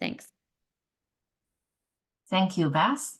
Thanks. Thank you, Beth.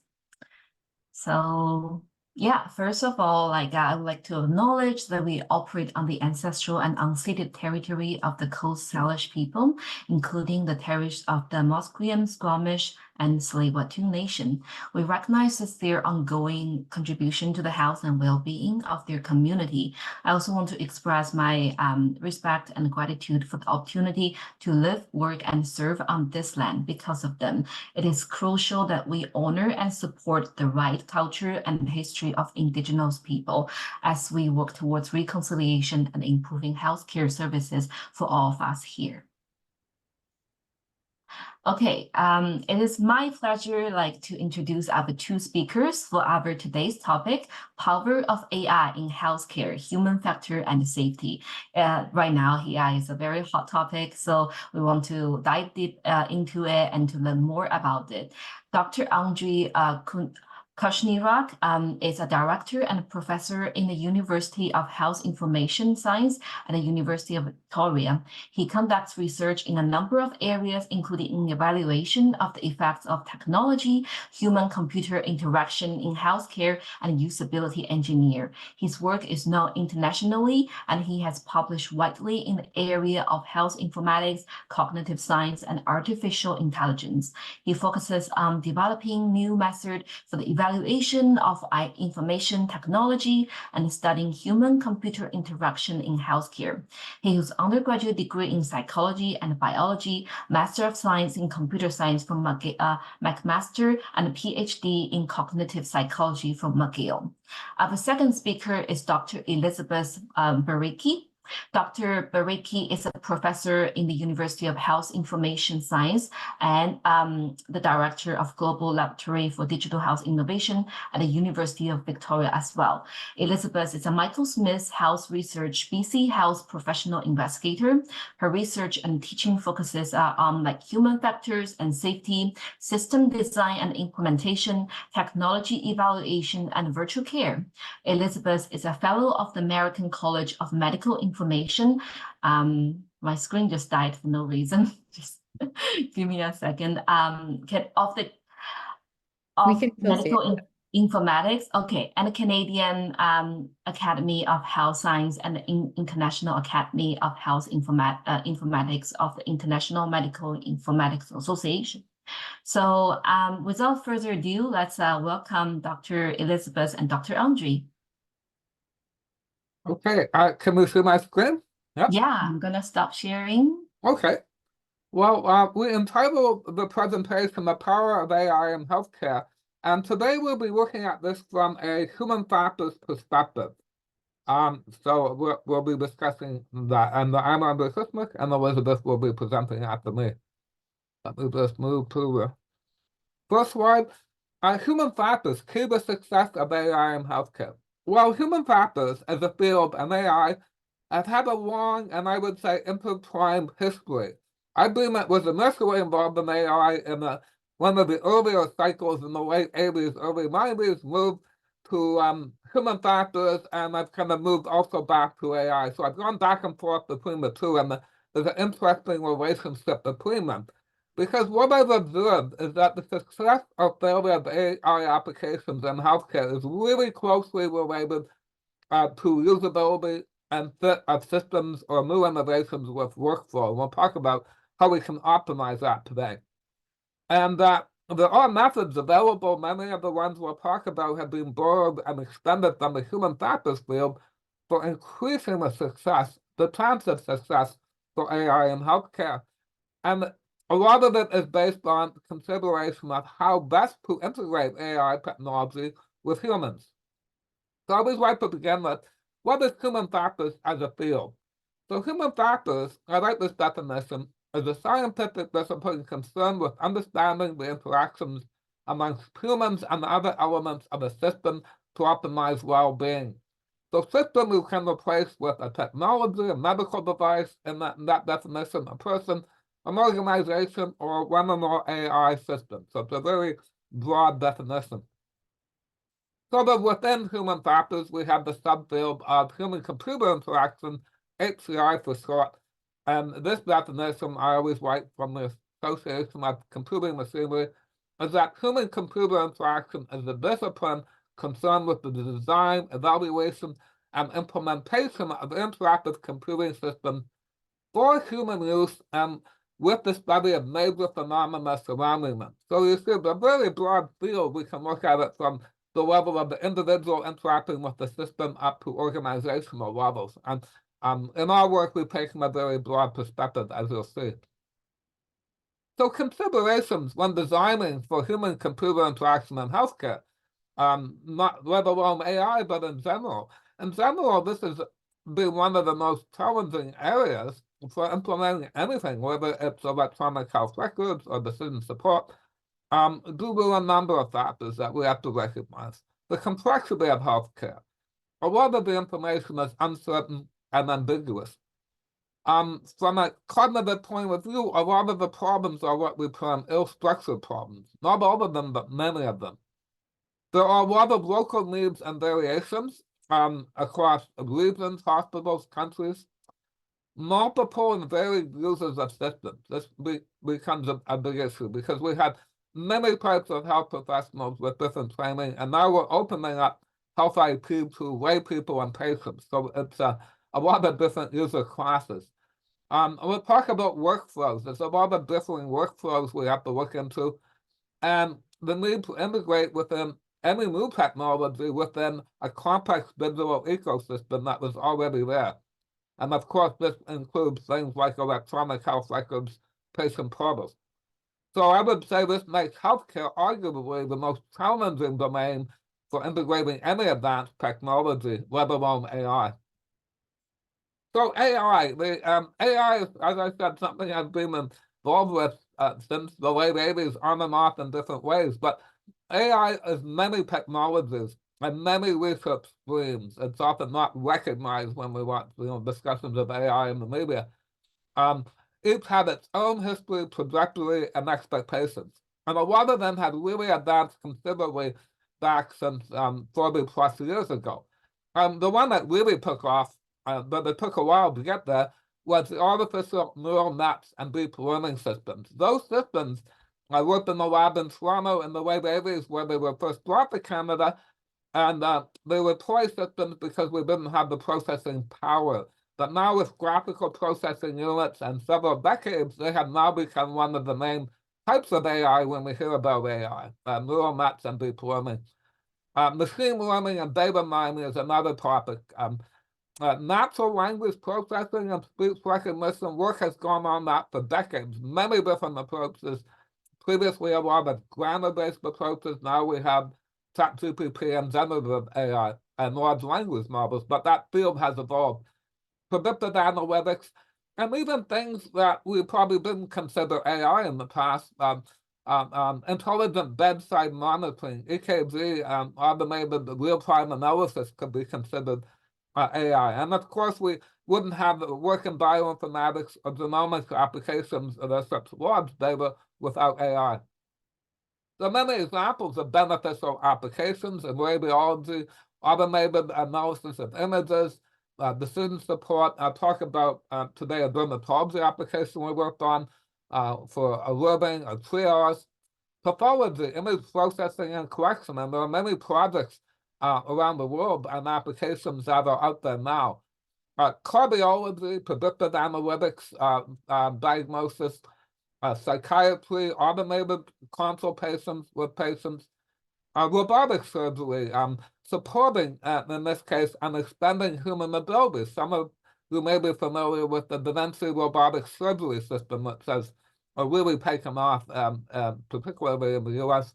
So yeah, first of all, I would like to acknowledge that we operate on the ancestral and unceded territory of the Coast Salish people, including the territories of the Musqueam, Squamish, and Tsleil-Waututh Nation. We recognize their ongoing contribution to the health and well-being of their community. I also want to express my respect and gratitude for the opportunity to live, work, and serve on this land. Because of them, it is crucial that we honor and support the right, culture, and history of Indigenous people as we work towards reconciliation and improving healthcare services for all of us here. Okay, it is my pleasure to introduce our two speakers for our today's topic, power of AI in healthcare, human factor and safety. Right now, AI is a very hot topic, so we want to dive deep into it and to learn more about it. Dr. Andre Kushniruk is a director and a professor in the University of Health Information Science at the University of Victoria. He conducts research in a number of areas, including evaluation of the effects of technology, human-computer interaction in healthcare, and usability engineer. His work is known internationally, and he has published widely in the area of health informatics, cognitive science, and artificial intelligence. He focuses on developing new methods for the evaluation of information technology and studying human-computer interaction in healthcare. He has undergraduate degree in psychology and biology, Master of Science in Computer Science from McMaster, and a PhD in Cognitive Psychology from McGill. Our second speaker is Dr. Elizabeth Borycki. Dr. Borycki is a professor in the University of Health Information Science and the director of Global Laboratory for Digital Health Innovation at the University of Victoria as well. Elizabeth is a Michael Smith Health Research BC Health Professional Investigator. Her research and teaching focuses on human factors and safety, system design and implementation, technology evaluation, and virtual care. Elizabeth is a fellow of the American College of Medical Information. My screen just died for no reason. Just give me a second. Medical Informatics, okay, and the Canadian Academy of Health Science and the International Academy of Health Informatics of the International Medical Informatics Association. So without further ado, let's welcome Dr. Elizabeth and Dr. Andre. Okay, can we see my screen? Yep. Yeah, I'm gonna stop sharing. Okay. Well, we entitled the presentation "The Power of AI in Healthcare," and today we'll be looking at this from a human factors perspective. So we'll be discussing that, and I'm Andre Kushniruk, and Elizabeth will be presenting after me. Let me just move to the first slide. Human factors, key to success of AI in healthcare. Well, human factors as a field and AI have had a long and I would say intertwined history. I believe it was initially involved in AI in one of the earlier cycles in the late 80s, early 90s, moved to human factors, and I've kind of moved also back to AI. So I've gone back and forth between the two, and there's an interesting relationship between them. Because what I've observed is that the success or failure of AI applications in healthcare is really closely related to usability and fit of systems or new innovations with workflow. We'll talk about how we can optimize that today. And there are methods available. Many of the ones we'll talk about have been borrowed and extended from the human factors field for increasing the success, the chance of success for AI in healthcare. And a lot of it is based on consideration of how best to integrate AI technology with humans. So I always like to begin with, what is human factors as a field? So human factors, I like this definition, is a scientific discipline concerned with understanding the interactions amongst humans and other elements of a system to optimize well-being. So system you can replace with a technology, a medical device, in that definition, a person, an organization, or one or more AI systems. So it's a very broad definition. So that within human factors, we have the subfield of human-computer interaction, HCI for short. And this definition I always like from this Association of Computing Machinery, is that human-computer interaction is a discipline concerned with the design, evaluation, and implementation of interactive computing systems for human use and with the study of major phenomena surrounding them. So you see, the very broad field, we can look at it from the level of the individual interacting with the system up to organizational levels. And in our work, we've taken a very broad perspective, as you'll see. So considerations when designing for human-computer interaction in healthcare, not let alone AI, but in general. In general, this has been one of the most challenging areas for implementing anything, whether it's electronic health records or decision support, due to a number of factors that we have to recognize. The complexity of healthcare. A lot of the information is uncertain and ambiguous. From a cognitive point of view, a lot of the problems are what we term ill-structured problems. Not all of them, but many of them. There are a lot of local needs and variations across regions, hospitals, countries. Multiple and varied users of systems. This becomes a big issue because we have many types of health professionals with different training, and now we're opening up health IT to lay people and patients. So it's a lot of different user classes. We'll talk about workflows. There's a lot of differing workflows we have to look into, and the need to integrate within any new technology within a complex digital ecosystem that was already there. And of course, this includes things like electronic health records, patient portals. So I would say this makes healthcare arguably the most challenging domain for integrating any advanced technology, let alone AI. So AI, AI is, as I said, something I've been involved with since the late 80s, on and off in different ways. But AI is many technologies and many research streams. It's often not recognized when we watch discussions of AI in the media. Each had its own history, trajectory, and expectations. And a lot of them had really advanced considerably back since 40 plus years ago. The one that really took off, but it took a while to get there, was the artificial neural nets and deep learning systems. Those systems, I worked in the lab in Toronto in the late 80s where they were first brought to Canada, and they were toy systems because we didn't have the processing power. But now with graphical processing units and several decades, they have now become one of the main types of AI when we hear about AI, neural nets and deep learning. Machine learning and data mining is another topic. Natural language processing and speech recognition work has gone on that for decades, many different approaches. Previously, a lot of grammar-based approaches. Now we have ChatGPT and generative AI and large language models, but that field has evolved. Predictive analytics, and even things that we probably didn't consider AI in the past, intelligent bedside monitoring, EKG, automated real-time analysis could be considered AI. And of course, we wouldn't have work in bioinformatics or genomics applications that are such large data without AI. There are many examples of beneficial applications in radiology, automated analysis of images, decision support. I'll talk about today a dermatology application we worked on for a living, a triage, pathology, image processing and correction, and there are many projects around the world and applications that are out there now. Cardiology, predictive analytics, diagnosis, psychiatry, automated consultations with patients, robotic surgery, supporting, in this case, and expanding human abilities. Some of you may be familiar with the Da Vinci robotic surgery system, which has really taken off, particularly in the US.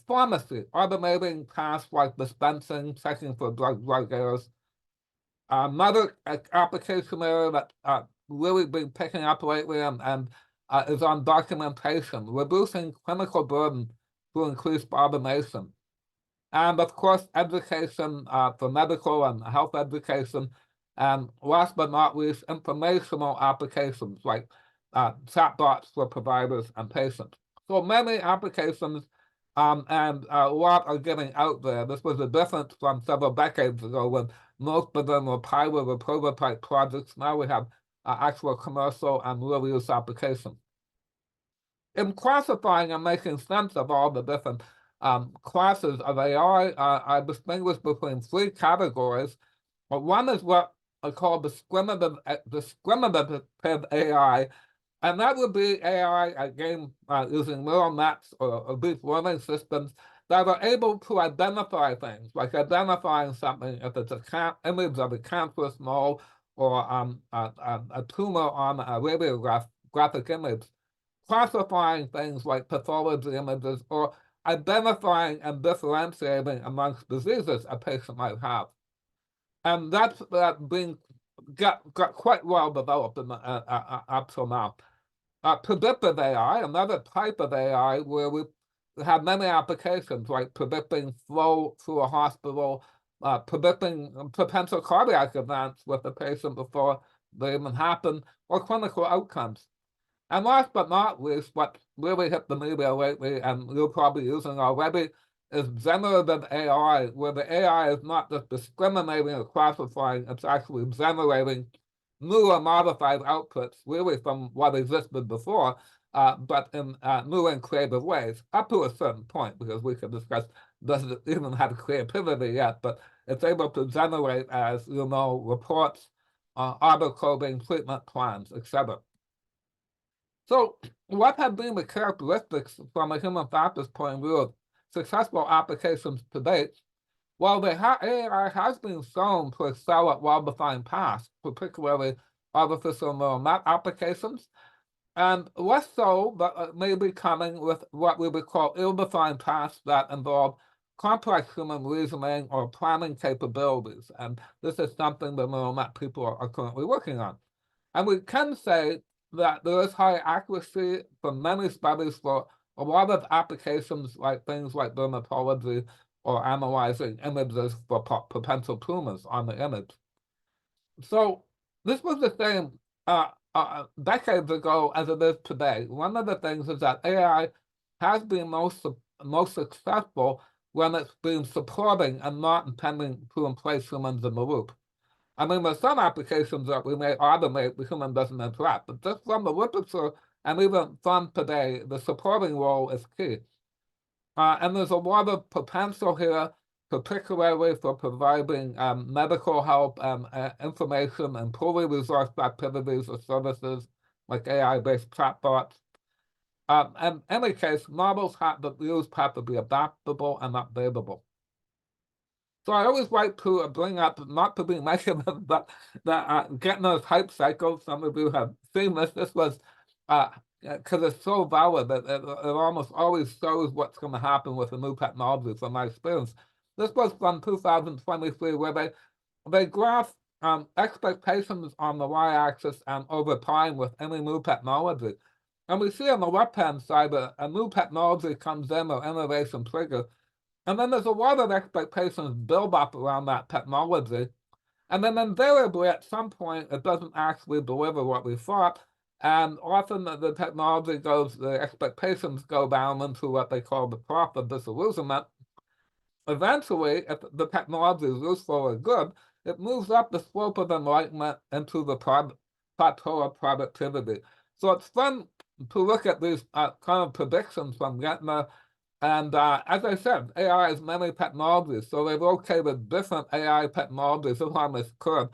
Pharmacy, automating tasks like dispensing, checking for drug errors. Another application area that really been picking up lately and is on documentation, reducing clinical burden to increase automation. And of course, education for medical and health education. And last but not least, informational applications like chatbots for providers and patients. So many applications and a lot are getting out there. This was a difference from several decades ago when most of them were pilot or prototype projects. Now we have actual commercial and real use applications. In classifying and making sense of all the different classes of AI, I distinguish between three categories. One is what I call discriminative AI, and that would be AI, again, using neural nets or deep learning systems that are able to identify things, like identifying something if it's a image of a cancerous mole or a tumor on a radiographic image, classifying things like pathology images, or identifying and differentiating amongst diseases a patient might have. And that's got quite well developed up till now. Predictive AI, another type of AI where we have many applications, like predicting flow through a hospital, predicting potential cardiac events with the patient before they even happen, or clinical outcomes. And last but not least, what really hit the media lately, and you're probably using already, is generative AI, where the AI is not just discriminating or classifying, it's actually generating new or modified outputs, really from what existed before, but in new and creative ways, up to a certain point, because we could discuss, does it even have creativity yet, but it's able to generate, as you know, reports, auto-coding, treatment plans, etc. So what have been the characteristics from a human factors point of view of successful applications to date? Well, the AI has been shown to excel at well-defined tasks, particularly artificial neural net applications, and less so, but maybe coming with what we would call ill-defined tasks that involve complex human reasoning or planning capabilities. And this is something the neural net people are currently working on. And we can say that there is high accuracy from many studies for a lot of applications, like things like dermatology or analyzing images for potential tumors on the image. So this was the same decades ago as it is today. One of the things is that AI has been most successful when it's been supporting and not intending to replace humans in the loop. I mean, there's some applications that we may automate, the human doesn't interact, but just from the literature and even from today, the supporting role is key. And there's a lot of potential here, particularly for providing medical help, information, and poorly resourced activities or services like AI-based chatbots. And in any case, models that used have to be adaptable and updatable. So I always like to bring up, not to be negative, but that getting those hype cycles, some of you have seen this. This was, because it's so valid that it almost always shows what's going to happen with a new technology from my experience. This was from 2023, where they graph expectations on the y-axis and over time with any new technology. And we see on the left-hand side that a new technology comes in or innovation triggers, and then there's a lot of expectations build up around that technology. And then invariably, at some point, it doesn't actually deliver what we thought. And often the technology the expectations go down into what they call the trough of disillusionment. Eventually, if the technology is useful or good, it moves up the slope of enlightenment into the plateau of productivity. So it's fun to look at these kind of predictions from Gettner. And as I said, AI has many technologies, so they've located different AI technologies along this curve.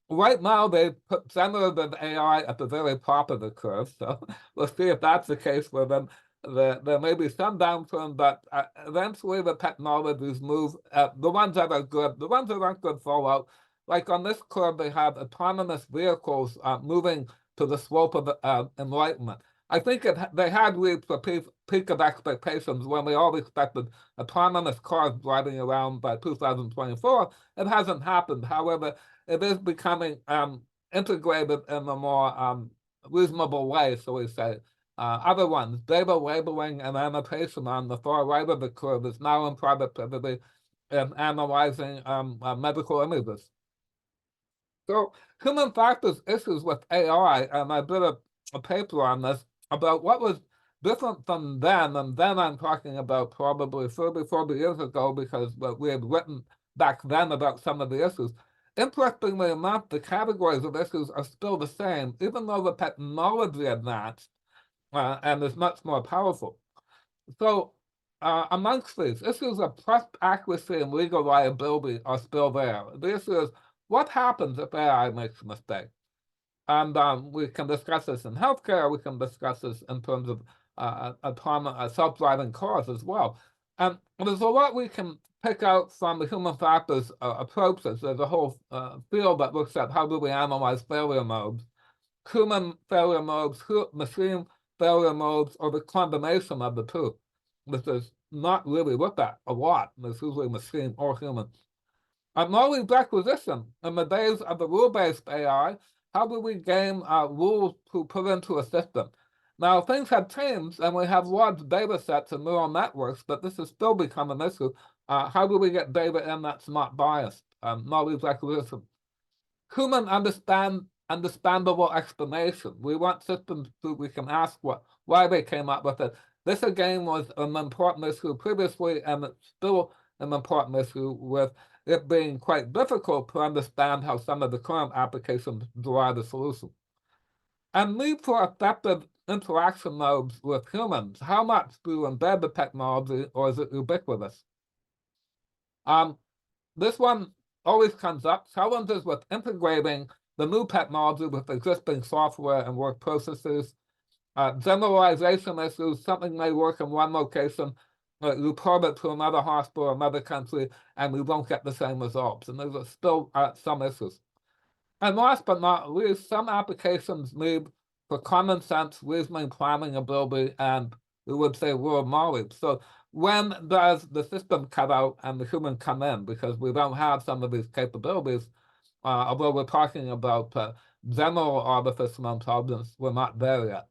Right now, they've put generative AI at the very top of the curve, so we'll see if that's the case for them. There may be some downturn, but eventually the technologies move. The ones that are good, the ones that aren't good fall out. Like on this curve, they have autonomous vehicles moving to the slope of enlightenment. I think they had reached the peak of expectations when we all expected autonomous cars driving around by 2024. It hasn't happened. However, it is becoming integrated in a more reasonable way, so we say. Other ones, data labeling and annotation on the far right of the curve is now in productivity and analyzing medical images. So human factors issues with AI, and I did a paper on this about what was different from then, and then I'm talking about probably 30, 40 years ago, because we had written back then about some of the issues. Interestingly enough, the categories of issues are still the same, even though the technology advanced. and is much more powerful. So amongst these, issues of trust, accuracy, and legal liability are still there. The issue is, what happens if AI makes a mistake? And we can discuss this in healthcare. We can discuss this in terms of autonomous, self-driving cars as well. And there's a lot we can pick out from the human factors approaches. There's a whole field that looks at how do we analyze failure modes, human failure modes, machine failure modes, or the combination of the two. This is not really looked at a lot. It's usually machine or human. Knowledge acquisition. In the days of the rule-based AI, how do we game rules to put into a system? Now, things have changed, and we have large data sets and neural networks, but this has still become an issue. How do we get data in that's not biased? Knowledge acquisition. Human understandable explanation. We want systems that we can ask why they came up with it. This again was an important issue previously, and it's still an important issue with it being quite difficult to understand how some of the current applications derive the solution. And need for effective interaction modes with humans. How much do you embed the technology, or is it ubiquitous? This one always comes up, challenges with integrating the new technology with existing software and work processes. Generalization issues, something may work in one location, you probe it to another hospital or another country, and we won't get the same results. And there's still some issues. And last but not least, some applications need for common sense, reasoning, planning ability, and we would say world knowledge. So when does the system cut out and the human come in? Because we don't have some of these capabilities, although we're talking about general artificial intelligence, we're not there yet.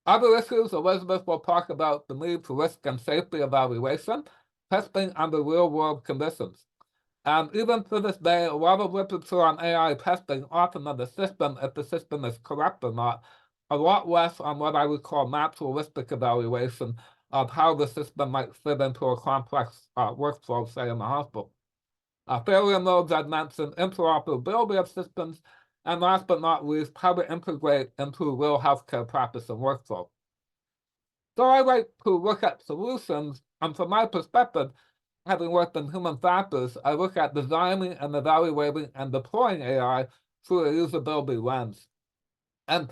Other issues, Elizabeth will talk about the need for risk and safety evaluation, testing under real-world conditions. And even to this day, a lot of literature on AI testing, often on the system, if the system is correct or not, a lot less on what I would call naturalistic evaluation of how the system might fit into a complex workflow, say in the hospital. Failure modes, I'd mentioned, interoperability of systems, and last but not least, how to integrate into real healthcare practice and workflow. So I like to look at solutions, and from my perspective, having worked in human factors, I look at designing and evaluating and deploying AI through a usability lens. And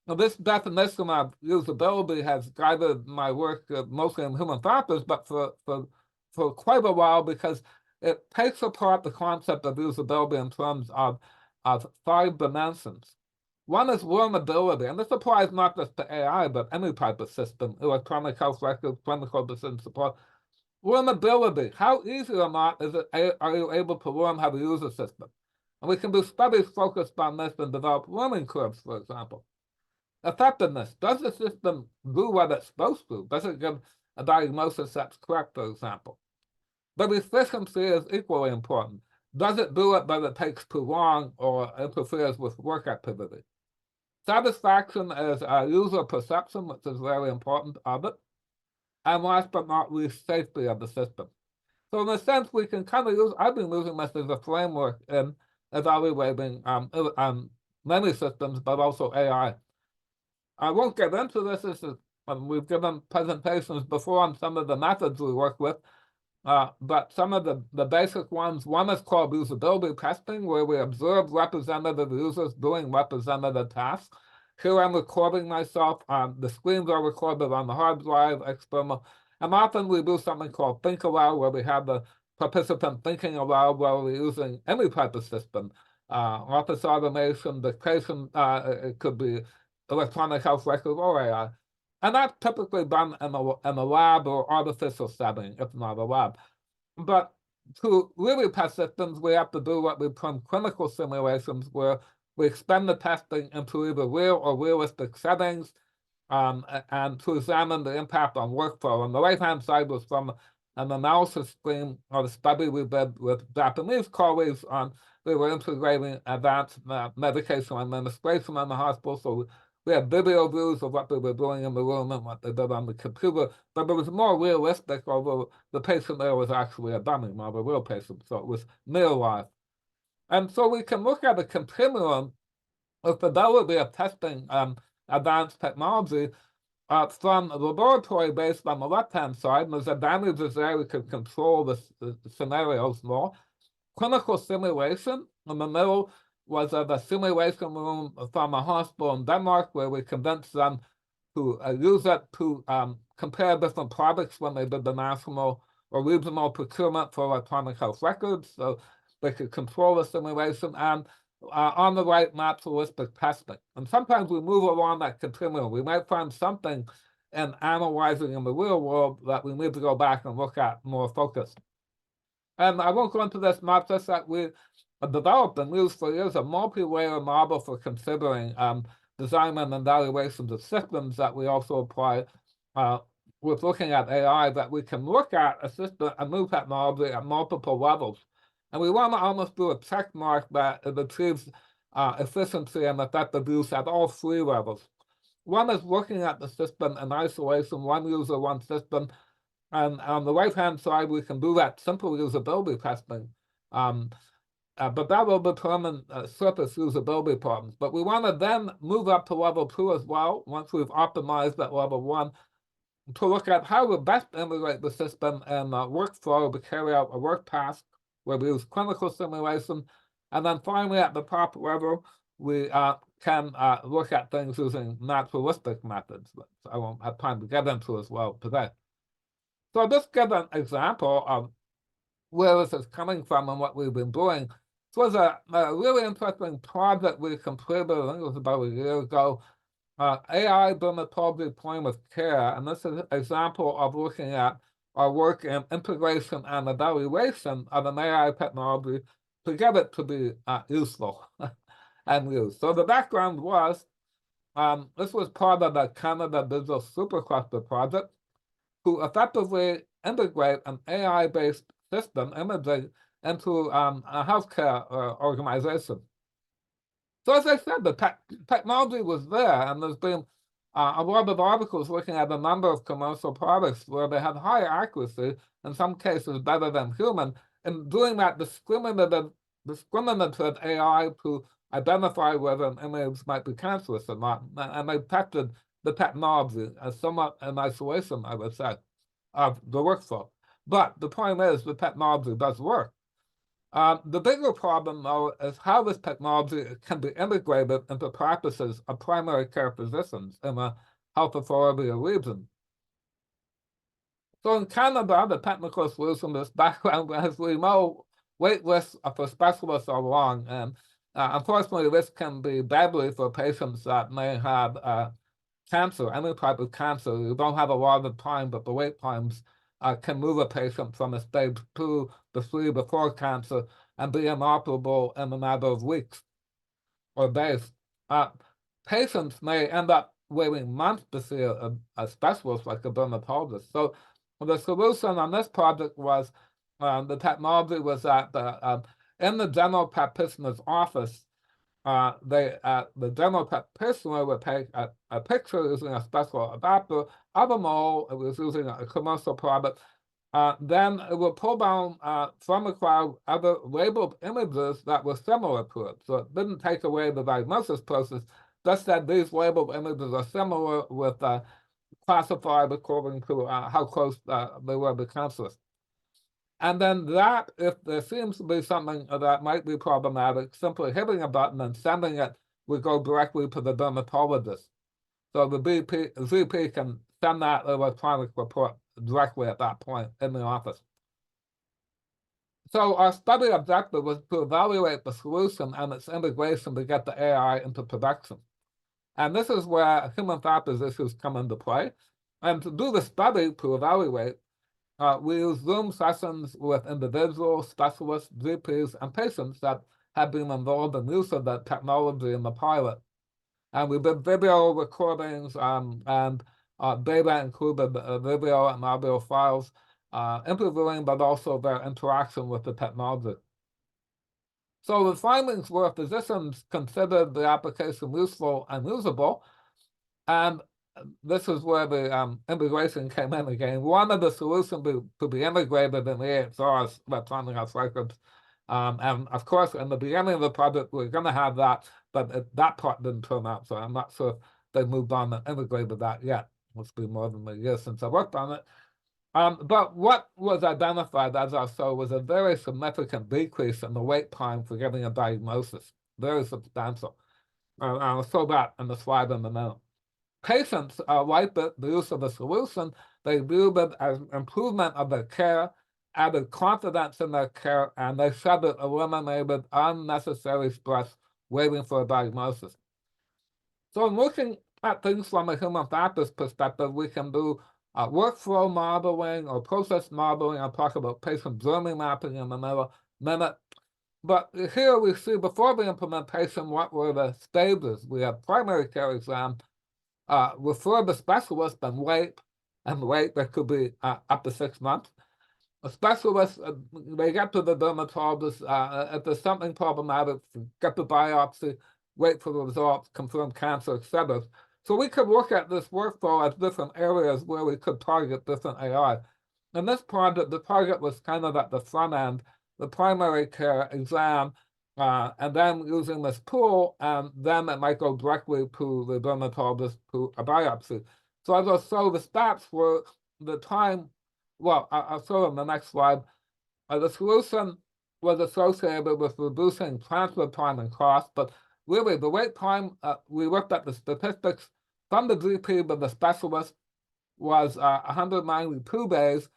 this definition of usability has guided my work mostly in human factors, but for quite a while, because it takes apart the concept of usability in terms of 5 dimensions. One is learnability, and this applies not just to AI, but any type of system, electronic health records, clinical decision support. Learnability, how easy or not are you able to learn how to use a system? And we can do studies focused on this and develop learning curves, for example. Effectiveness, does the system do what it's supposed to? Does it give a diagnosis that's correct, for example? But efficiency is equally important. Does it do it, but it takes too long or interferes with work activity? Satisfaction is user perception, which is very important of it. And last but not least, safety of the system. So in a sense, we can kind of use, I've been using this as a framework in evaluating many systems, but also AI. I won't get into this. This is, we've given presentations before on some of the methods we work with, but some of the basic ones, one is called usability testing, where we observe representative users doing representative tasks. Here I'm recording myself. The screens are recorded on the hard drive, external. And often we do something called think aloud, where we have the participant thinking aloud while we're using any type of system. Office automation, dictation, it could be electronic health record or AI. And that's typically done in a lab or artificial setting, if not a lab. But to really test systems, we have to do what we term clinical simulations, where we extend the testing into either real or realistic settings, and to examine the impact on workflow. On the right-hand side was from an analysis screen or the study we did with Japanese colleagues on, we were integrating advanced medication administration in the hospital. So we had video views of what they were doing in the room and what they did on the computer, but it was more realistic, although the patient there was actually a dummy, not a real patient, so it was near life. And so we can look at a continuum of fidelity of testing advanced technology from the laboratory based on the left-hand side. And there's advantages there. We could control the scenarios more. Clinical simulation in the middle was the simulation room from a hospital in Denmark, where we convinced them to use it to compare different products when they did the national or regional procurement for electronic health records, so they could control the simulation. And on the right, naturalistic testing. And sometimes we move along that continuum. We might find something in analyzing in the real world that we need to go back and look at more focused. And I won't go into this much, just that we developed and used for years a multi-layer model for considering design and evaluations of systems that we also apply with looking at AI, that we can look at a system, a new technology at multiple levels. And we want to almost do a check mark that it achieves efficiency and effective use at all three levels. One is looking at the system in isolation, one user, one system. And on the right-hand side, we can do that simple usability testing. But that will determine surface usability problems. But we want to then move up to level 2 as well, once we've optimized at level 1, to look at how we best integrate the system and workflow to carry out a work task, where we use clinical simulation. And then finally, at the top level, we can look at things using naturalistic methods, which I won't have time to get into as well today. So I'll just give an example of where this is coming from and what we've been doing. This was a really interesting project we completed, I think it was about a year ago, AI dermatology point of care. And this is an example of looking at our work in integration and evaluation of an AI technology to get it to be useful and used. So the background was, this was part of the Canada Digital Supercluster project to effectively integrate an AI-based system imaging into a healthcare organization. So as I said, the technology was there, and there's been a lot of articles looking at a number of commercial products where they have higher accuracy, in some cases better than human, in doing that discriminative AI to identify whether an image might be cancerous or not. And they tested the technology as somewhat in isolation, I would say, of the workflow. But the point is, the technology does work. The bigger problem, though, is how this technology can be integrated into practices of primary care physicians in a health authority or region. So in Canada, the technical solution to this background, as we know, wait lists for specialists are long, and unfortunately, this can be deadly for patients that may have cancer, any type of cancer. You don't have a lot of time, but the wait times can move a patient from a stage 2 to 3 before cancer and be inoperable in a matter of weeks or days. Patients may end up waiting months to see a specialist like a dermatologist. So the solution on this project was, the technology was that in the general practitioner's office, the general practitioner would take a picture using a special adapter of a mole. It was using a commercial product. Then it would pull down from a cloud other labeled images that were similar to it. So it didn't take away the diagnosis process, just that these labeled images are similar with classified according to how close they were to cancerous. And then that, if there seems to be something that might be problematic, simply hitting a button and sending it would go directly to the dermatologist. So the ZP can send that electronic report directly at that point in the office. So our study objective was to evaluate the solution and its integration to get the AI into production. And this is where human factors issues come into play. And to do the study to evaluate, we use Zoom sessions with individuals, specialists, GPs, and patients that have been involved in use of the technology in the pilot. And we did video recordings and data included video and audio files, interviewing, but also their interaction with the technology. So the findings were physicians considered the application useful and usable, and this is where the integration came in again. One of the solutions to be integrated in the EHR's electronic health records. And of course, in the beginning of the project, we're going to have that, but that part didn't turn out. So I'm not sure if they've moved on and integrated that yet. It's been more than a year since I worked on it. But what was identified, as I saw, was a very significant decrease in the wait time for getting a diagnosis, very substantial. I'll show that in the slide in a minute. Patients liked it, the use of the solution. They viewed it as improvement of their care, added confidence in their care, and they said it eliminated unnecessary stress waiting for a diagnosis. So in looking at things from a human factors perspective, we can do workflow modeling or process modeling. I'll talk about patient journey mapping in a minute. But here we see before the implementation, what were the stages? We have primary care exam, refer the specialist and wait, that could be up to 6 months. A specialist, they get to the dermatologist, if there's something problematic, get the biopsy, wait for the results, confirm cancer, etc. So we could look at this workflow as different areas where we could target different AI. In this project, the target was kind of at the front end, the primary care exam, and then using this tool, and then it might go directly to the dermatologist to a biopsy. So as I show, the stats were the time, well, I'll show in the next slide. The solution was associated with reducing transfer time and cost, but really the wait time, we looked at the statistics from the GP with the specialist was 192 days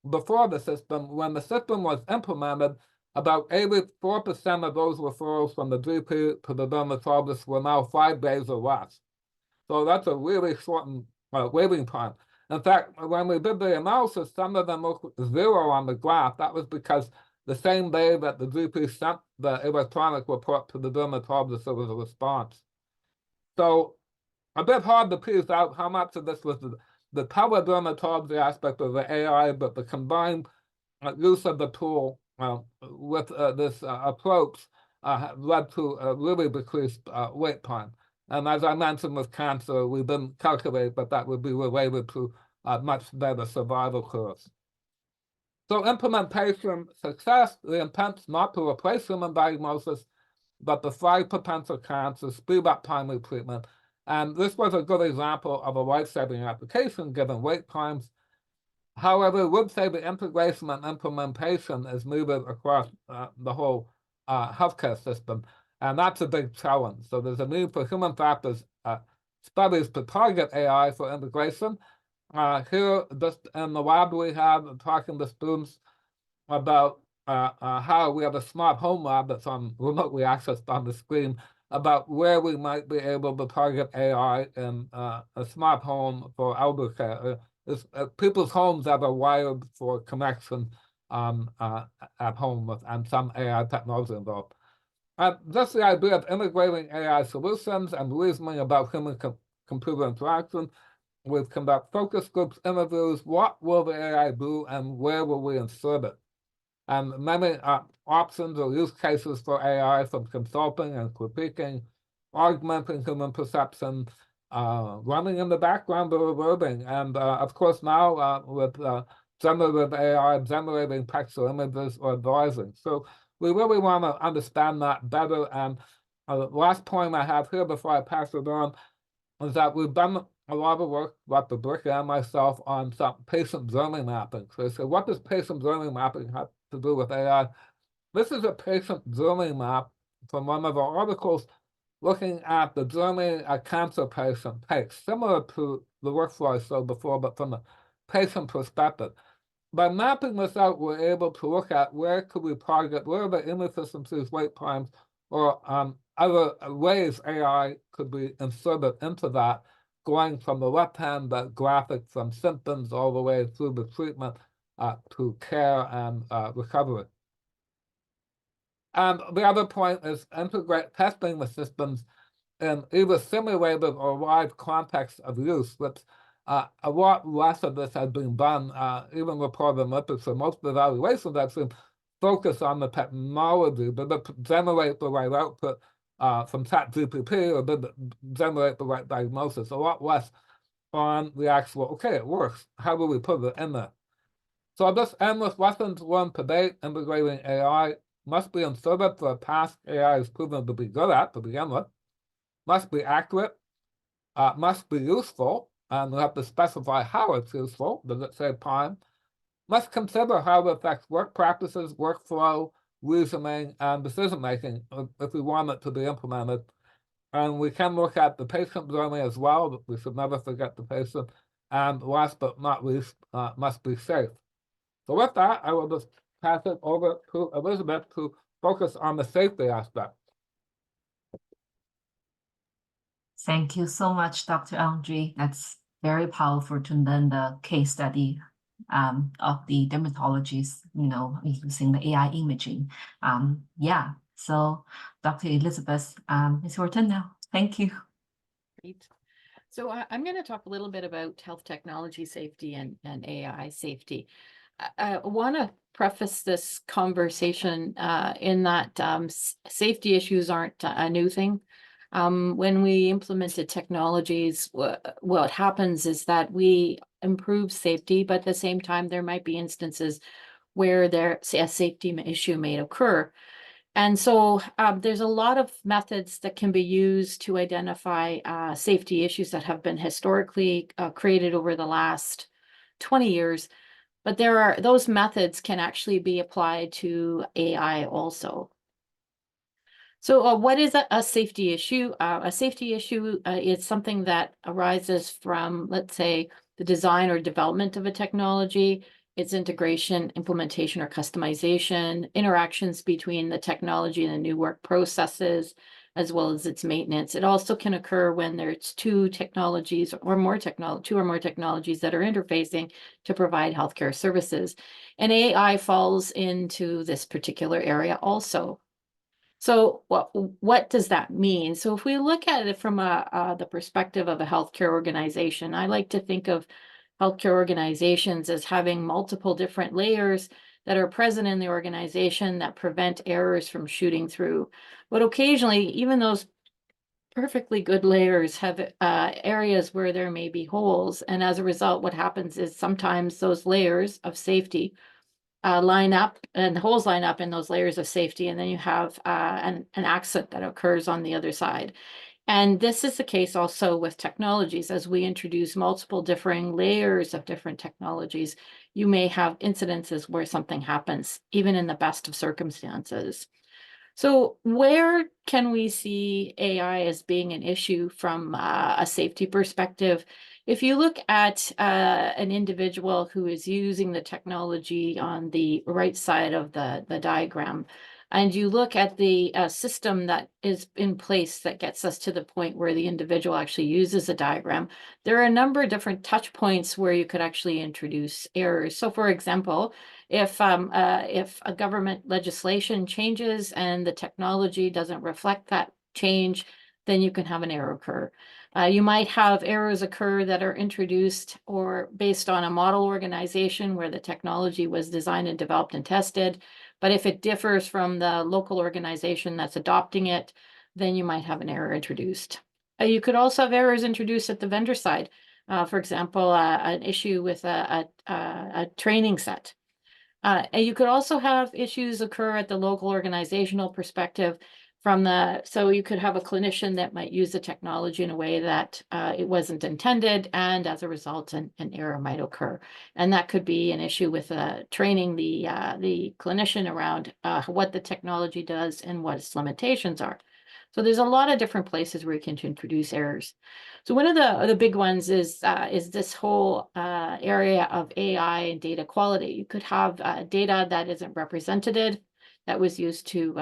before the system. When the system was implemented, about 84% of those referrals from the GP to the dermatologist were now 5 days or less. So that's a really shortened waiting time. In fact, when we did the analysis, some of them looked 0 on the graph. That was because the same day that the GP sent the electronic report to the dermatologist, there was a response. So a bit hard to piece out how much of this was the teledermatology aspect of the AI, but the combined use of the tool with this approach led to a really decreased wait time. And as I mentioned with cancer, we didn't calculate, but that would be related to much better survival curves. So implementation success, the intent's not to replace human diagnosis, but to fight potential cancers, speed up timely treatment. And this was a good example of a life-saving application given wait times. However, I would say the integration and implementation is needed across the whole healthcare system, and that's a big challenge. So there's a need for human factors studies to target AI for integration. Here, just in the lab we have, talking to students about how we have a smart home lab that's on remotely accessed on the screen, about where we might be able to target AI in a smart home for elder care. People's homes that are wired for connection at home with, and some AI technology involved. Just the idea of integrating AI solutions and reasoning about human-computer interaction. We've conducted focus groups, interviews. What will the AI do and where will we insert it? And many options or use cases for AI, from consulting and critiquing, augmenting human perception, running in the background or reverbing, and of course now with generative AI generating text or images or advising. So we really want to understand that better. And the last point I have here before I pass it on is that we've done a lot of work, Dr. Borycki and myself, on some patient journey mapping. So what does patient journey mapping have to do with AI? This is a patient journey map from one of our articles looking at the journey a cancer patient takes, similar to the workflow I showed before, but from the patient perspective. By mapping this out, we're able to look at where could we target, where are the inefficiencies, wait times, or other ways AI could be inserted into that, going from the left-hand graphic from symptoms all the way through the treatment to care and recovery. And the other point is testing the systems in either simulated or live context of use, which a lot less of this has been done, even reported in literature. Most of the evaluations I've seen focus on the technology, did it generate the right output from ChatGPT, or did it generate the right diagnosis? A lot less on the actual, okay, it works, how do we put it in there? So this endless lessons learned to date, integrating AI must be inserted for a task AI is proven to be good at to begin with, must be accurate, must be useful, and we have to specify how it's useful. Does it save time? Must consider how it affects work practices, workflow, reasoning, and decision-making if we want it to be implemented. And we can look at the patient journey as well. We should never forget the patient. And last but not least, must be safe. So with that, I will just pass it over to Elizabeth to focus on the safety aspect. Thank you so much, Dr. Andre. That's very powerful to learn the case study of the dermatologists, using the AI imaging. Yeah, so Dr. Elizabeth, it's your turn now. Thank you. Great. So I'm going to talk a little bit about health technology safety and AI safety. I want to preface this conversation in that safety issues aren't a new thing. When we implemented technologies, what happens is that we improve safety, but at the same time, there might be instances where there's a safety issue may occur. And so there's a lot of methods that can be used to identify safety issues that have been historically created over the last 20 years. But those methods can actually be applied to AI also. So what is a safety issue? A safety issue is something that arises from, let's say, the design or development of a technology, its integration, implementation, or customization, interactions between the technology and the new work processes, as well as its maintenance. It also can occur when there's two or more technologies that are interfacing to provide healthcare services. And AI falls into this particular area also. So what does that mean? So if we look at it from the perspective of a healthcare organization, I like to think of healthcare organizations as having multiple different layers that are present in the organization that prevent errors from shooting through. But occasionally, even those perfectly good layers have areas where there may be holes. And as a result, what happens is sometimes those layers of safety line up, and the holes line up in those layers of safety, and then you have an accident that occurs on the other side. And this is the case also with technologies. As we introduce multiple differing layers of different technologies, you may have incidences where something happens, even in the best of circumstances. So where can we see AI as being an issue from a safety perspective? If you look at an individual who is using the technology on the right side of the diagram, and you look at the system that is in place that gets us to the point where the individual actually uses a diagram, there are a number of different touch points where you could actually introduce errors. So for example, if a government legislation changes and the technology doesn't reflect that change, then you can have an error occur. You might have errors occur that are introduced or based on a model organization where the technology was designed and developed and tested. But if it differs from the local organization that's adopting it, then you might have an error introduced. You could also have errors introduced at the vendor side. For example, an issue with a training set. And you could also have issues occur at the local organizational perspective so you could have a clinician that might use the technology in a way that it wasn't intended, and as a result, an error might occur. And that could be an issue with training the clinician around what the technology does and what its limitations are. So there's a lot of different places where you can introduce errors. So one of the big ones is this whole area of AI and data quality. You could have data that isn't represented, that was used to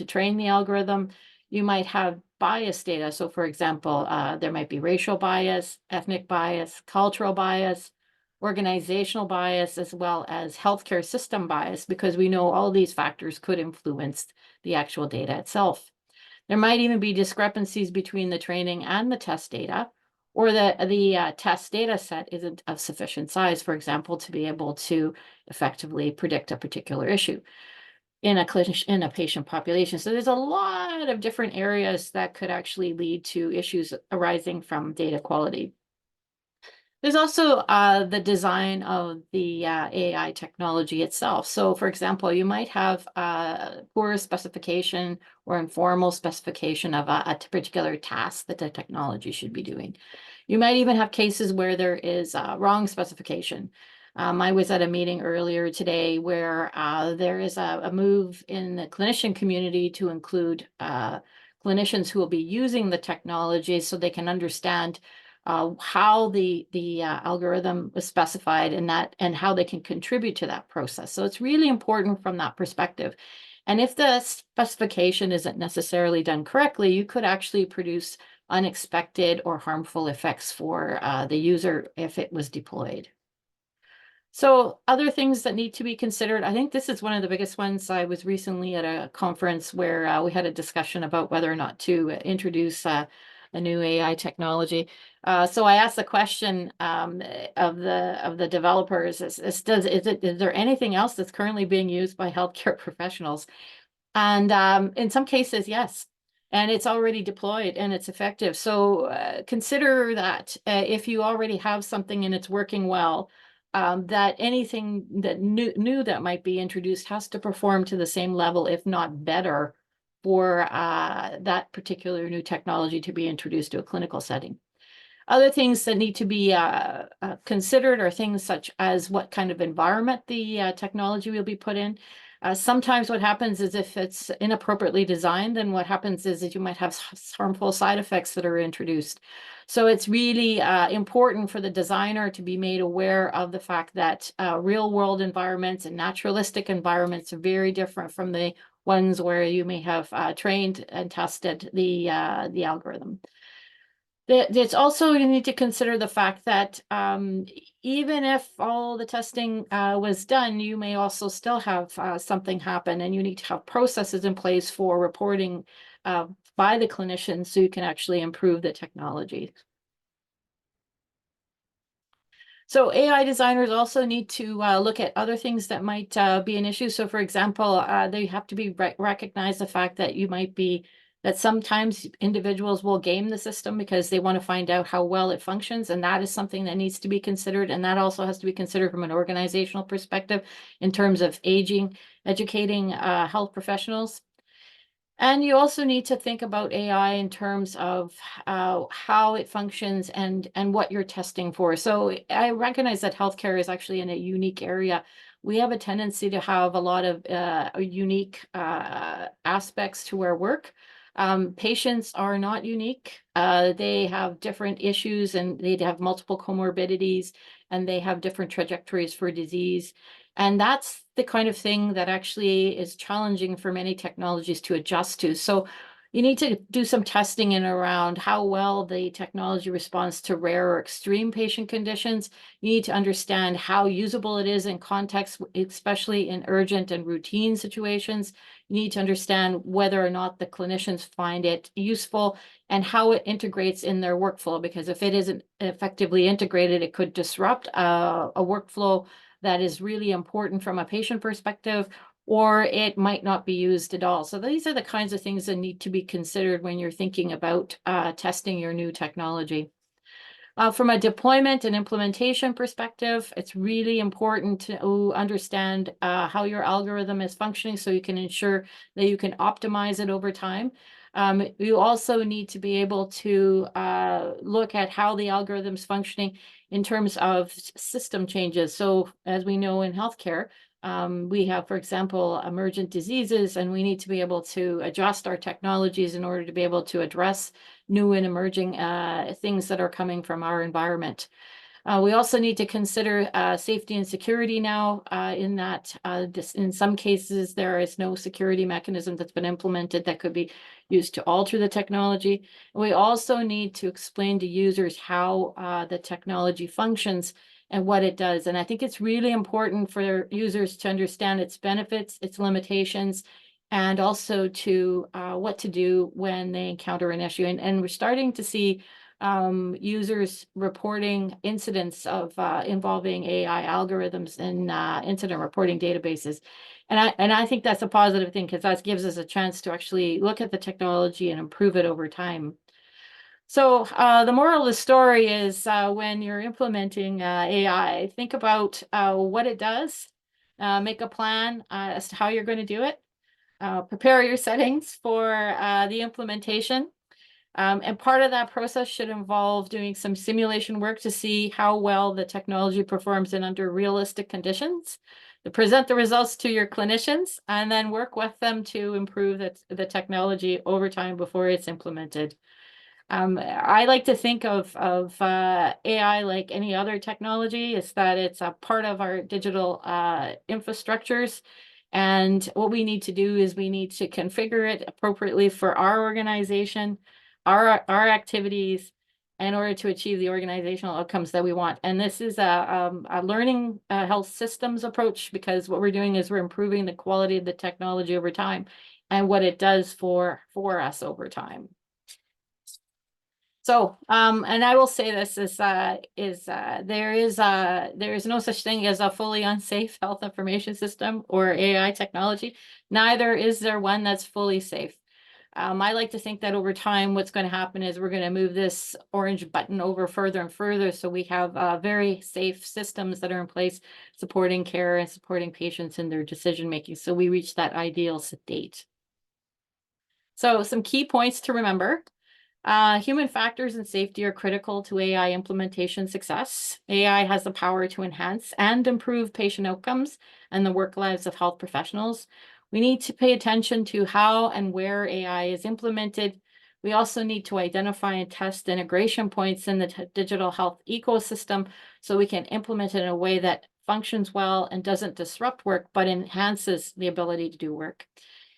train the algorithm. You might have bias data. So for example, there might be racial bias, ethnic bias, cultural bias, organizational bias, as well as healthcare system bias, because we know all these factors could influence the actual data itself. There might even be discrepancies between the training and the test data, or the test data set isn't of sufficient size, for example, to be able to effectively predict a particular issue in a patient population. So there's a lot of different areas that could actually lead to issues arising from data quality. There's also the design of the AI technology itself. So, for example, you might have poor specification or informal specification of a particular task that the technology should be doing. You might even have cases where there is wrong specification. I was at a meeting earlier today where there is a move in the clinician community to include clinicians who will be using the technology so they can understand how the algorithm was specified and how they can contribute to that process. So it's really important from that perspective. And if the specification isn't necessarily done correctly, you could actually produce unexpected or harmful effects for the user if it was deployed. So other things that need to be considered, I think this is one of the biggest ones. I was recently at a conference where we had a discussion about whether or not to introduce a new AI technology. So I asked the question of the developers: is there anything else that's currently being used by healthcare professionals? And in some cases, yes. And it's already deployed and it's effective. So consider that if you already have something and it's working well, that anything that new that might be introduced has to perform to the same level, if not better, for that particular new technology to be introduced to a clinical setting. Other things that need to be considered are things such as what kind of environment the technology will be put in. Sometimes what happens is if it's inappropriately designed, then what happens is that you might have harmful side effects that are introduced. So it's really important for the designer to be made aware of the fact that real world environments and naturalistic environments are very different from the ones where you may have trained and tested the algorithm. It's also, you need to consider the fact that even if all the testing was done, you may also still have something happen, and you need to have processes in place for reporting by the clinician so you can actually improve the technology. So AI designers also need to look at other things that might be an issue. So for example, they have to be recognize the fact that that sometimes individuals will game the system because they want to find out how well it functions. And that is something that needs to be considered. And that also has to be considered from an organizational perspective in terms of educating health professionals. And you also need to think about AI in terms of how it functions and what you're testing for. So I recognize that healthcare is actually in a unique area. We have a tendency to have a lot of unique aspects to our work. Patients are not unique. They have different issues and they have multiple comorbidities and they have different trajectories for disease. And that's the kind of thing that actually is challenging for many technologies to adjust to. So you need to do some testing in around how well the technology responds to rare or extreme patient conditions. You need to understand how usable it is in context, especially in urgent and routine situations. You need to understand whether or not the clinicians find it useful and how it integrates in their workflow, because if it isn't effectively integrated, it could disrupt a workflow that is really important from a patient perspective, or it might not be used at all. So these are the kinds of things that need to be considered when you're thinking about testing your new technology. From a deployment and implementation perspective, it's really important to understand how your algorithm is functioning so you can ensure that you can optimize it over time. You also need to be able to look at how the algorithm's functioning in terms of system changes. So as we know in healthcare, we have, for example, emergent diseases, and we need to be able to adjust our technologies in order to be able to address new and emerging things that are coming from our environment. We also need to consider safety and security now in that in some cases there is no security mechanism that's been implemented that could be used to alter the technology. We also need to explain to users how the technology functions and what it does. And I think it's really important for users to understand its benefits, its limitations, and also to what to do when they encounter an issue. And we're starting to see users reporting incidents of involving AI algorithms in incident reporting databases. And I think that's a positive thing because that gives us a chance to actually look at the technology and improve it over time. So the moral of the story is when you're implementing AI, think about what it does, make a plan as to how you're going to do it, prepare your settings for the implementation. And part of that process should involve doing some simulation work to see how well the technology performs in under realistic conditions, to present the results to your clinicians, and then work with them to improve the technology over time before it's implemented. I like to think of AI like any other technology, is that it's a part of our digital infrastructures. And what we need to do is we need to configure it appropriately for our organization, our activities, in order to achieve the organizational outcomes that we want. And this is a learning health systems approach, because what we're doing is we're improving the quality of the technology over time and what it does for us over time. So, and I will say this is there is no such thing as a fully unsafe health information system or AI technology. Neither is there one that's fully safe. I like to think that over time, what's going to happen is we're going to move this orange button over further and further, so we have very safe systems that are in place supporting care and supporting patients in their decision making. So we reach that ideal state. So some key points to remember. Human factors and safety are critical to AI implementation success. AI has the power to enhance and improve patient outcomes and the work lives of health professionals. We need to pay attention to how and where AI is implemented. We also need to identify and test integration points in the digital health ecosystem so we can implement it in a way that functions well and doesn't disrupt work, but enhances the ability to do work.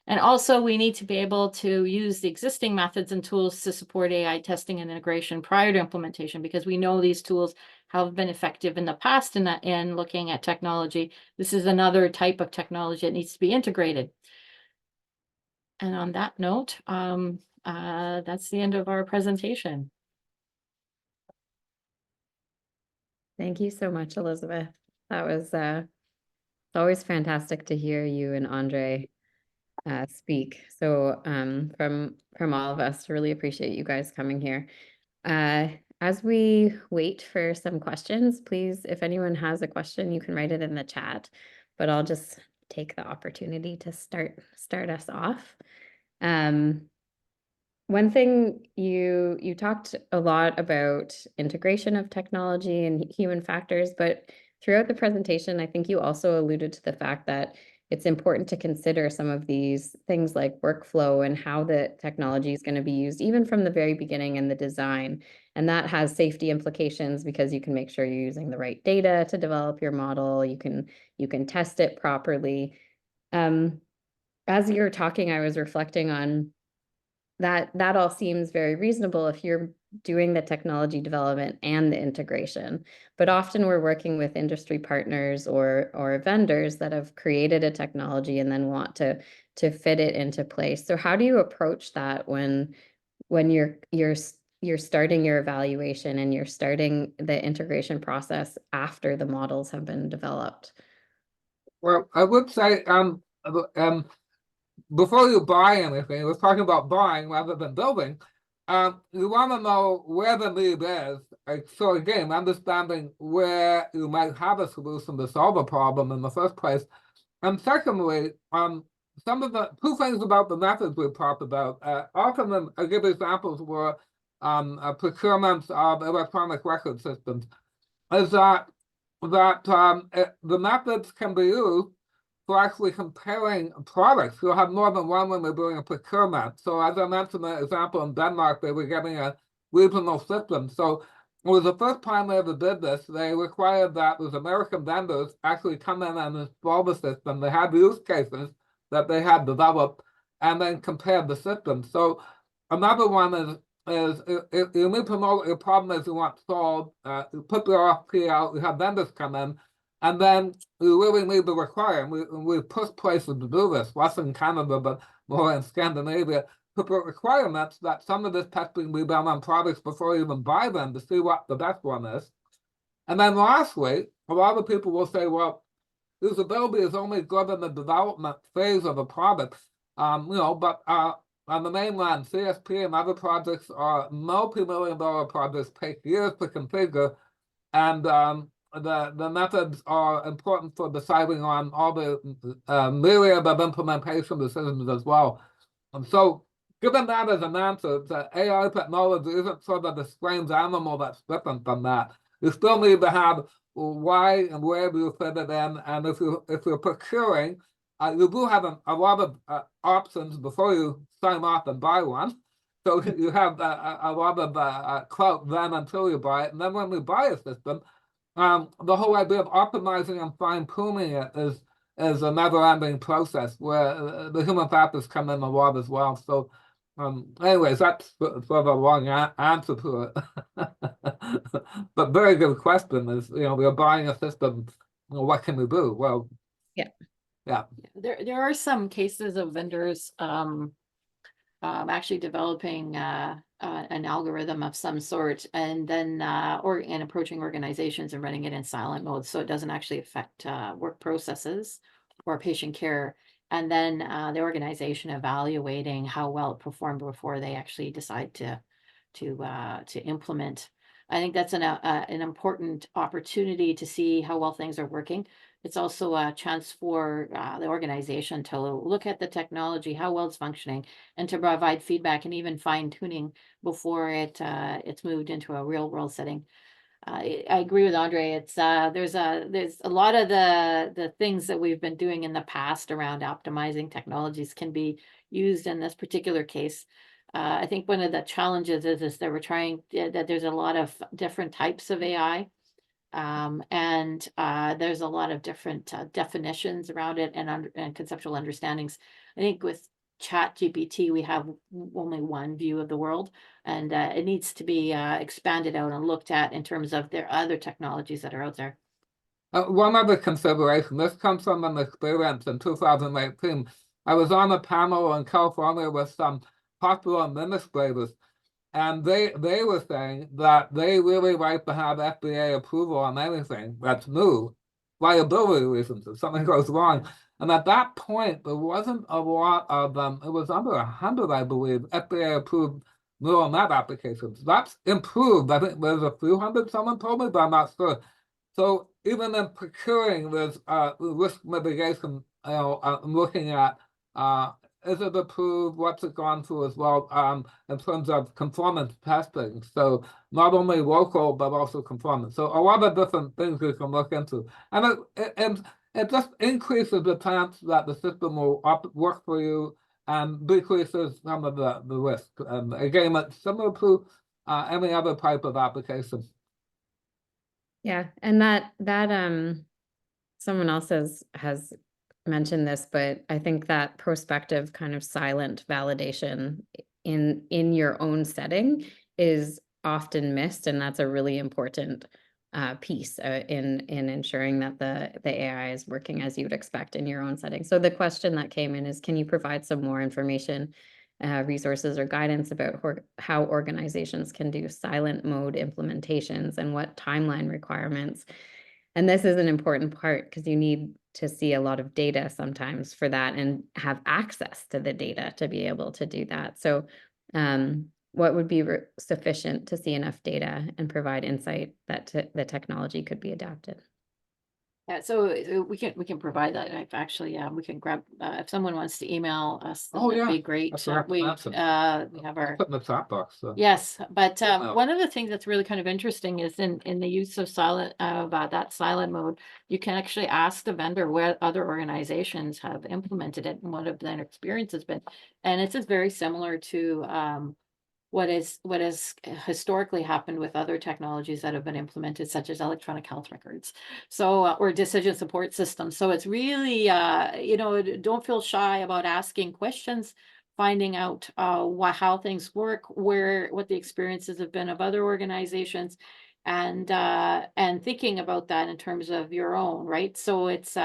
And also, we need to be able to use the existing methods and tools to support AI testing and integration prior to implementation, because we know these tools have been effective in the past in looking at technology. This is another type of technology that needs to be integrated. And on that note, that's the end of our presentation. Thank you so much, Elizabeth. That was always fantastic to hear you and Andre speak. So from all of us, really appreciate you guys coming here. As we wait for some questions, please, if anyone has a question, you can write it in the chat, but I'll just take the opportunity to start us off. One thing you talked a lot about integration of technology and human factors, but throughout the presentation, I think you also alluded to the fact that it's important to consider some of these things like workflow and how the technology is going to be used, even from the very beginning in the design. And that has safety implications, because you can make sure you're using the right data to develop your model. You can test it properly. As you were talking, I was reflecting on that all seems very reasonable if you're doing the technology development and the integration. But often we're working with industry partners or vendors that have created a technology and then want to fit it into place. So how do you approach that when you're starting your evaluation and you're starting the integration process after the models have been developed? Well, I would say before you buy anything, we're talking about buying rather than building. You want to know where the need is. So again, understanding where you might have a solution to solve a problem in the first place. And secondly, some of the two things about the methods we've talked about. Often, I give examples where procurements of electronic record systems is that the methods can be used for actually comparing products. You'll have more than one when they're doing a procurement. So as I mentioned, an example in Denmark, they were getting a regional system. So it was the first time they ever did this. They required that those American vendors actually come in and install the system. They had use cases that they had developed and then compared the system. So another one is you need to know what your problem is you want solved. You put the RFP out, you have vendors come in, and then we really need to require, and we push places to do this, less in Canada, but more in Scandinavia, to put requirements that some of this testing be done on products before you even buy them to see what the best one is. And then lastly, a lot of people will say, well, usability is only good in the development phase of a product, but on the mainland, CSP and other projects are multi-million-dollar projects, take years to configure, and the methods are important for deciding on all the myriad of implementation decisions as well. And so, given that as an answer, the AI technology isn't sort of the strange animal that's different from that. You still need to have why and where do you fit it in, and if you're procuring, you do have a lot of options before you sign off and buy one. So you have a lot of clout then until you buy it, and then when you buy a system, the whole idea of optimizing and fine-tuning it is a never-ending process where the human factors come in a lot as well. So, anyways, that's sort of a long answer to it. But very good question is, we're buying a system, what can we do? Well, Yeah. Yeah. There are some cases of vendors actually developing an algorithm of some sort, and then and approaching organizations and running it in silent mode, so it doesn't actually affect work processes or patient care. And then the organization evaluating how well it performed before they actually decide to implement. I think that's an important opportunity to see how well things are working. It's also a chance for the organization to look at the technology, how well it's functioning, and to provide feedback and even fine tuning before it's moved into a real world setting. I agree with Andre. It's there's a lot of the things that we've been doing in the past around optimizing technologies can be used in this particular case. I think one of the challenges is that we're trying that there's a lot of different types of AI. And there's a lot of different definitions around it and conceptual understandings. I think with Chat GPT, we have only one view of the world, and it needs to be expanded out and looked at in terms of their other technologies that are out there. One other consideration, this comes from an experience in 2018. I was on a panel in California with some hospital administrators, and they were saying that they really like to have FDA approval on anything that's new, liability reasons if something goes wrong. And at that point, there wasn't a lot of them. It was under 100, I believe, FDA approved neural net applications. That's improved. I think there's a few hundred, someone told me, but I'm not sure. So even in procuring, there's risk mitigation. I'm looking at is it approved? What's it gone through as well? In terms of conformance testing. So not only local but also conformance. So a lot of different things you can look into, and it just increases the chance that the system will work for you and decreases some of the risk. And again, it's similar to any other type of application. Yeah, and that someone else has mentioned this, but I think that prospective kind of silent validation in your own setting is often missed, and that's a really important piece in ensuring that the AI is working as you would expect in your own setting. So the question that came in is, can you provide some more information, resources or guidance about how organizations can do silent mode implementations and what timeline requirements? And this is an important part because you need to see a lot of data sometimes for that and have access to the data to be able to do that. So what would be sufficient to see enough data and provide insight that the technology could be adapted? Yeah, so we can provide that. I've actually we can grab if someone wants to email us, that'd be great. We have our put in the chat box. So. Yes, but one of the things that's really kind of interesting is in the use of that silent mode, you can actually ask the vendor where other organizations have implemented it and what have their experiences been, and it's just very similar to what has historically happened with other technologies that have been implemented, such as electronic health records, so or decision support systems. So it's really don't feel shy about asking questions, finding out how things work, what the experiences have been of other organizations, and thinking about that in terms of your own, right? So it's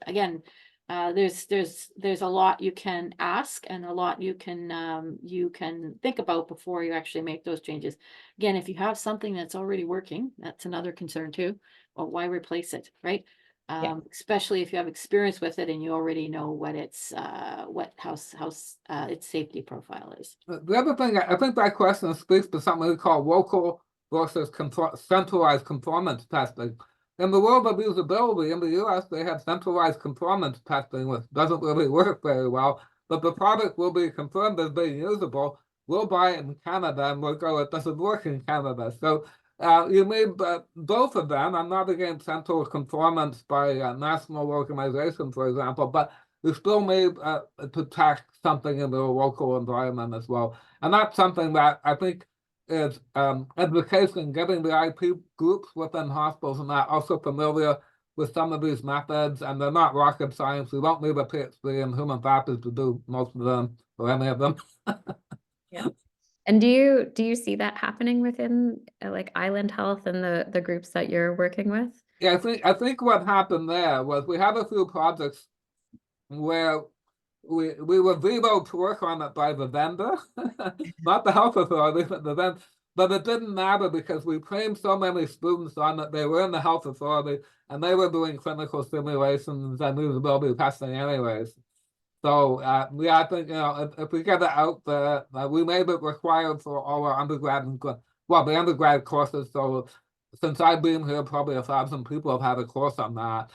again, there's a lot you can ask and a lot you can think about before you actually make those changes. Again, if you have something that's already working, that's another concern too. Well, why replace it, right? especially if you have experience with it and you already know what its its safety profile is. The other thing, I think that question speaks to something we call local versus centralized conformance testing. In the world of usability, in the US, they have centralized conformance testing, which doesn't really work very well, but the product will be confirmed as being usable. We'll buy it in Canada and we'll go, it doesn't work in Canada. So you need both of them. I'm not against central conformance by a national organization, for example, but you still need to tax something in the local environment as well. And that's something that I think is education, getting the IP groups within hospitals and that also familiar with some of these methods, and they're not rocket science. We don't need a PhD in human factors to do most of them or any of them. Yeah. And do you see that happening within like Island Health and the groups that you're working with? Yeah, I think what happened there was we have a few projects where we were vetoed to work on it by the vendor, not the health authority, but the vendor. But it didn't matter because we trained so many students on it. They were in the health authority and they were doing clinical simulations and usability testing anyways. So yeah, I think if we get it out there, we made it required for all our undergrad and the undergrad courses. So since I've been here, probably 1,000 people have had a course on that.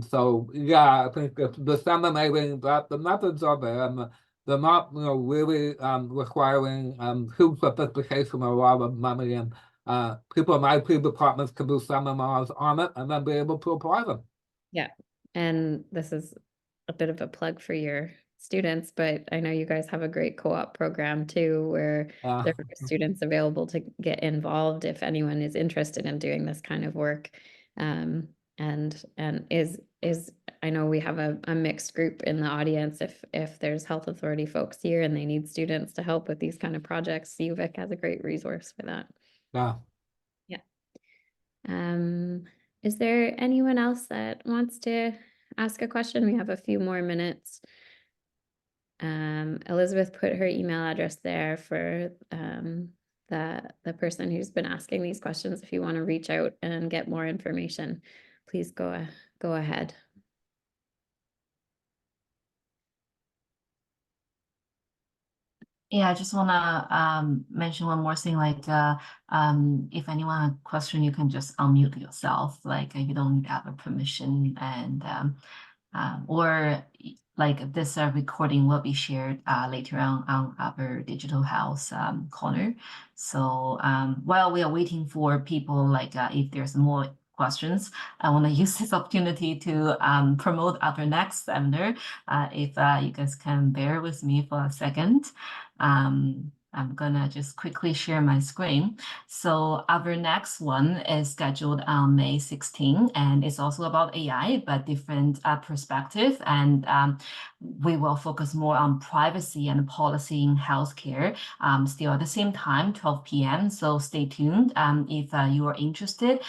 So yeah, I think it's disseminating that the methods are there and they're not, really requiring huge sophistication or a lot of money, and people in IP departments can do seminars on it and then be able to apply them. Yeah, and this is a bit of a plug for your students, but I know you guys have a great co-op program too, where there are students available to get involved if anyone is interested in doing this kind of work. And I know we have a mixed group in the audience. If there's health authority folks here and they need students to help with these kind of projects, UVic has a great resource for that. Yeah. Is there anyone else that wants to ask a question? We have a few more minutes. Elizabeth put her email address there for the person who's been asking these questions. If you want to reach out and get more information, please go ahead. Yeah, I just want to mention one more thing, like if anyone has a question, you can just unmute yourself, like you don't need to have a permission, and or like this recording will be shared later on our digital house corner. So while we are waiting for people, like if there's more questions, I want to use this opportunity to promote our next seminar. If you guys can bear with me for a second. I'm gonna just quickly share my screen. So our next one is scheduled on May 16, and it's also about AI, but different perspective. And we will focus more on privacy and policy in healthcare, still at the same time, 12 p.m. So stay tuned. If you are interested,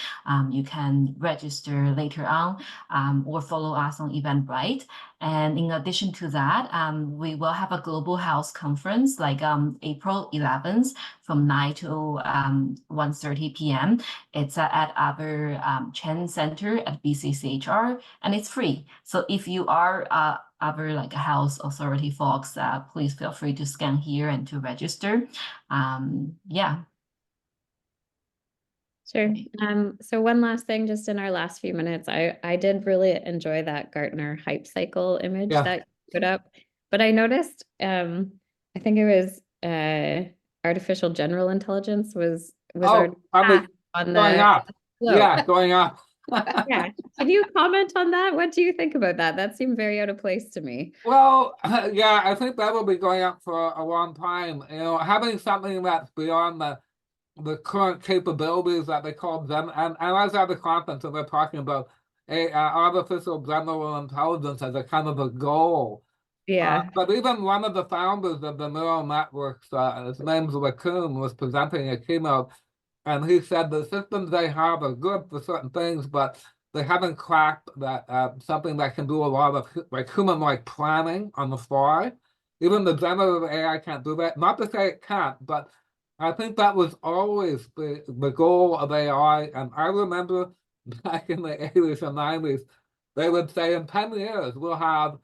you can register later on or follow us on Eventbrite. And in addition to that, we will have a global health conference like April 11th from 9 to 1:30 p.m. It's at our Chen Center at BCCHR, and it's free. So if you are our like health authority folks, please feel free to scan here and to register. Yeah. Sure. So one last thing, just in our last few minutes, I did really enjoy that Gartner hype cycle image that you put up, but I noticed, I think it was artificial general intelligence was on going up. Yeah, going up. Yeah. Can you comment on that? What do you think about that? That seemed very out of place to me. Well, yeah, I think that will be going up for a long time. Having something that's beyond the current capabilities that they call them, and I was at the conference and they're talking about artificial general intelligence as a kind of a goal. Yeah. But even one of the founders of the neural networks, his name's Raccoon, was presenting a keynote, and he said the systems they have are good for certain things, but they haven't cracked that something that can do a lot of like human-like planning on the fly. Even the generative AI can't do that. Not to say it can't, but I think that was always the goal of AI. And I remember back in the 80s and 90s, they would say in 10 years we'll have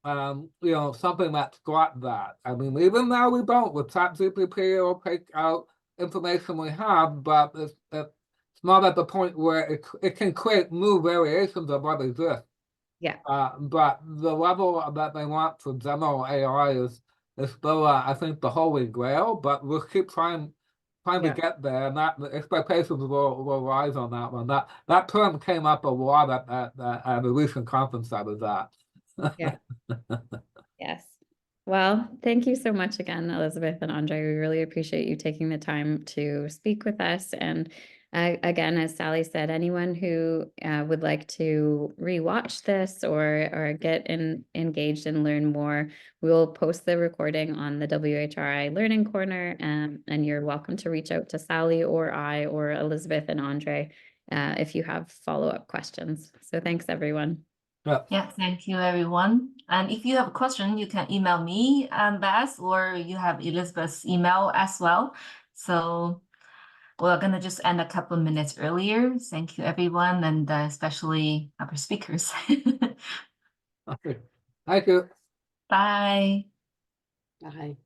something that's got that. I mean, even now we don't. With ChatGPT, it'll take out information we have, but it's not at the point where it can create new variations of what exists. Yeah. But the level that they want for general AI is still, I think, the holy grail. But we'll keep trying Yeah. to get there, and that the expectations will rise on that one. That term came up a lot at the recent conference I was at. Yeah. Yes. Well, thank you so much again, Elizabeth and Andre. We really appreciate you taking the time to speak with us. And again, as Sally said, anyone who would like to rewatch this or get engaged and learn more, we'll post the recording on the WHRI Learning Corner, and you're welcome to reach out to Sally or I or Elizabeth and Andre if you have follow-up questions. So thanks, everyone. Yeah, thank you, everyone. And if you have a question, you can email me, Beth, or you have Elizabeth's email as well. So we're going to just end a couple of minutes earlier. Thank you, everyone, and especially our speakers. Okay. Thank you. Bye. Bye.